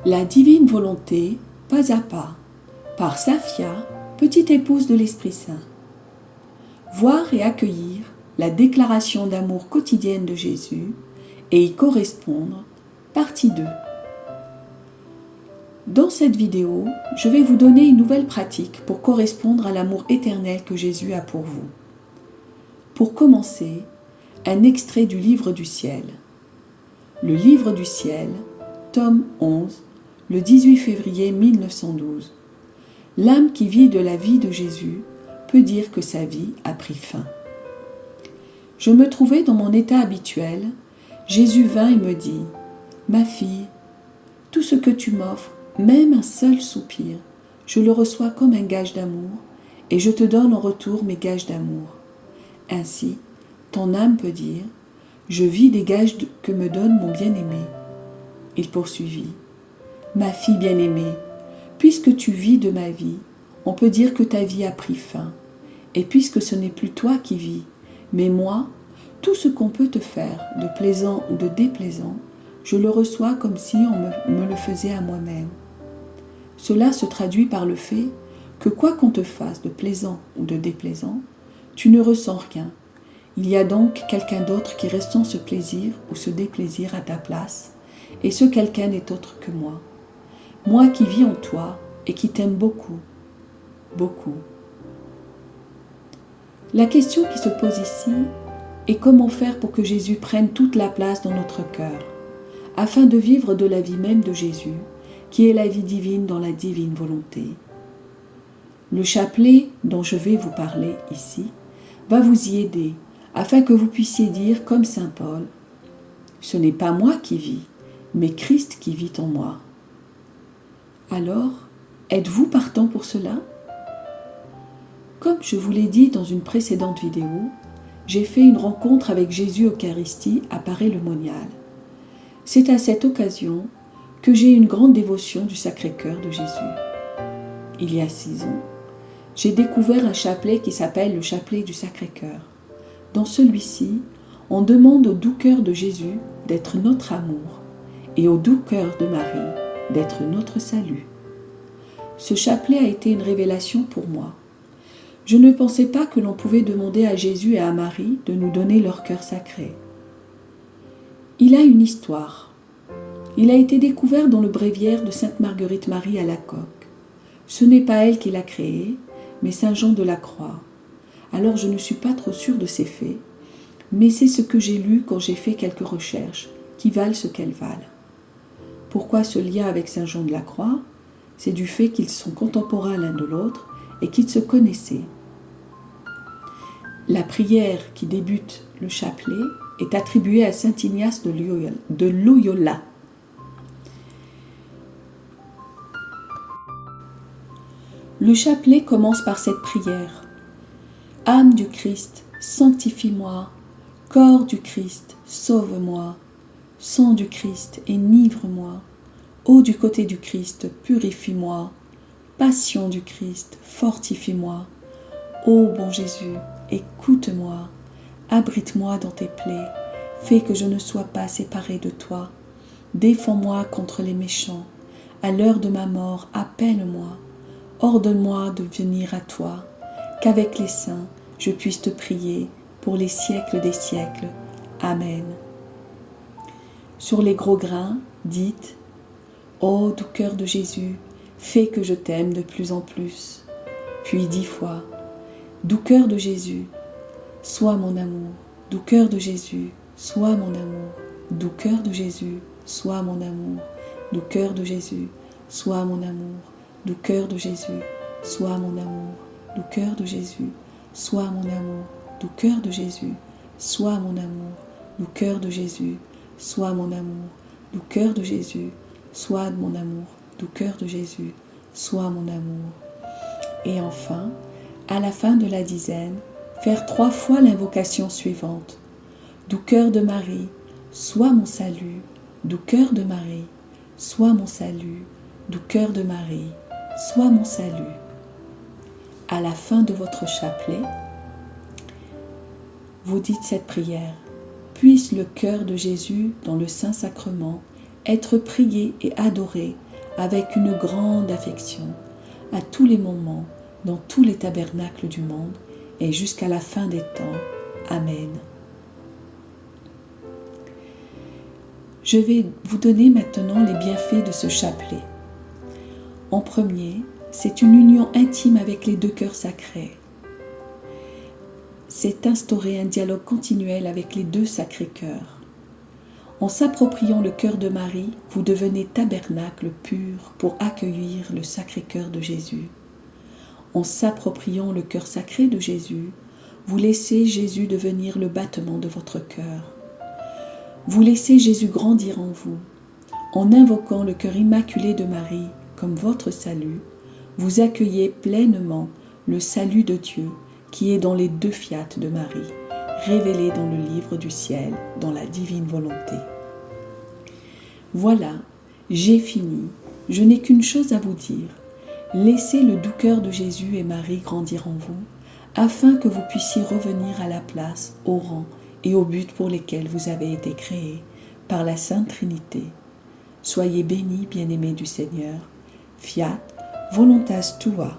La divine volonté, pas à pas, par Safia, petite épouse de l'Esprit Saint. Voir et accueillir la déclaration d'amour quotidienne de Jésus et y correspondre, partie 2. Dans cette vidéo, je vais vous donner une nouvelle pratique pour correspondre à l'amour éternel que Jésus a pour vous. Pour commencer, un extrait du Livre du Ciel. Le Livre du Ciel, tome 11, le 18 février 1912. L'âme qui vit de la vie de Jésus peut dire que sa vie a pris fin. Je me trouvais dans mon état habituel. Jésus vint et me dit : « Ma fille, tout ce que tu m'offres, même un seul soupir, je le reçois comme un gage d'amour, et je te donne en retour mes gages d'amour. Ainsi, ton âme peut dire : je vis des gages que me donne mon bien-aimé. » Il poursuivit : « Ma fille bien-aimée, puisque tu vis de ma vie, on peut dire que ta vie a pris fin. Et puisque ce n'est plus toi qui vis, mais moi, tout ce qu'on peut te faire, de plaisant ou de déplaisant, je le reçois comme si on me le faisait à moi-même. Cela se traduit par le fait que quoi qu'on te fasse de plaisant ou de déplaisant, tu ne ressens rien. Il y a donc quelqu'un d'autre qui ressent ce plaisir ou ce déplaisir à ta place, et ce quelqu'un n'est autre que moi. Moi qui vis en toi et qui t'aime beaucoup, beaucoup. La question qui se pose ici est comment faire pour que Jésus prenne toute la place dans notre cœur, afin de vivre de la vie même de Jésus, qui est la vie divine dans la divine volonté. Le chapelet dont je vais vous parler ici va vous y aider, afin que vous puissiez dire comme saint Paul : « Ce n'est pas moi qui vis, mais Christ qui vit en moi. » Alors, êtes-vous partant pour cela ? Comme je vous l'ai dit dans une précédente vidéo, j'ai fait une rencontre avec Jésus Eucharistie à Paray-le-Monial. C'est à cette occasion que j'ai une grande dévotion du Sacré-Cœur de Jésus. Il y a 6 ans, j'ai découvert un chapelet qui s'appelle le chapelet du Sacré-Cœur. Dans celui-ci, on demande au doux cœur de Jésus d'être notre amour et au doux cœur de Marie d'être notre salut. Ce chapelet a été une révélation pour moi. Je ne pensais pas que l'on pouvait demander à Jésus et à Marie de nous donner leur cœur sacré. Il a une histoire. Il a été découvert dans le bréviaire de Sainte Marguerite Marie à Lacoque. Ce n'est pas elle qui l'a créé, mais Saint Jean de la Croix. Alors je ne suis pas trop sûre de ces faits, mais c'est ce que j'ai lu quand j'ai fait quelques recherches, qui valent ce qu'elles valent. Pourquoi ce lien avec Saint Jean de la Croix ? C'est du fait qu'ils sont contemporains l'un de l'autre et qu'ils se connaissaient. La prière qui débute le chapelet est attribuée à saint Ignace de Loyola. Le chapelet commence par cette prière : « Âme du Christ, sanctifie-moi. Corps du Christ, sauve-moi. Sang du Christ, enivre-moi. Eau du côté du Christ, purifie-moi. Passion du Christ, fortifie-moi. Ô bon Jésus, écoute-moi. Abrite-moi dans tes plaies. Fais que je ne sois pas séparé de toi. Défends-moi contre les méchants. À l'heure de ma mort, appelle-moi. Ordonne-moi de venir à toi, qu'avec les saints, je puisse te prier pour les siècles des siècles. Amen. » Sur les gros grains, dites : « Ô doux cœur de Jésus, fais que je t'aime de plus en plus. » Puis 10 fois : « Doux cœur de Jésus, sois mon amour. Doux cœur de Jésus, sois mon amour. Doux cœur de Jésus, sois mon amour. Doux cœur de Jésus, sois mon amour. Doux cœur de Jésus, sois mon amour. Doux cœur de Jésus, sois mon amour. Doux cœur de Jésus, sois mon amour. Doux cœur de Jésus, sois mon amour. Doux cœur de Jésus, sois mon amour. Doux cœur de Jésus, sois mon amour. » Et enfin, à la fin de la dizaine, faire 3 fois l'invocation suivante : « Doux cœur de Marie, sois mon salut. Doux cœur de Marie, sois mon salut. Doux cœur de Marie, sois mon salut. » À la fin de votre chapelet, vous dites cette prière : « Puisse le cœur de Jésus dans le Saint-Sacrement être prié et adoré avec une grande affection, à tous les moments, dans tous les tabernacles du monde, et jusqu'à la fin des temps. Amen. Je vais vous donner maintenant les bienfaits de ce chapelet. En premier, c'est une union intime avec les deux cœurs sacrés. C'est instaurer un dialogue continuel avec les deux sacrés cœurs. En s'appropriant le cœur de Marie, vous devenez tabernacle pur pour accueillir le Sacré-Cœur de Jésus. En s'appropriant le cœur sacré de Jésus, vous laissez Jésus devenir le battement de votre cœur. Vous laissez Jésus grandir en vous. En invoquant le cœur immaculé de Marie comme votre salut, vous accueillez pleinement le salut de Dieu qui est dans les deux fiat de Marie, révélés dans le livre du ciel, dans la divine volonté. Voilà, j'ai fini. Je n'ai qu'une chose à vous dire. Laissez le doux cœur de Jésus et Marie grandir en vous, afin que vous puissiez revenir à la place, au rang et au but pour lesquels vous avez été créés par la Sainte Trinité. Soyez bénis, bien-aimés du Seigneur. Fiat voluntas tua.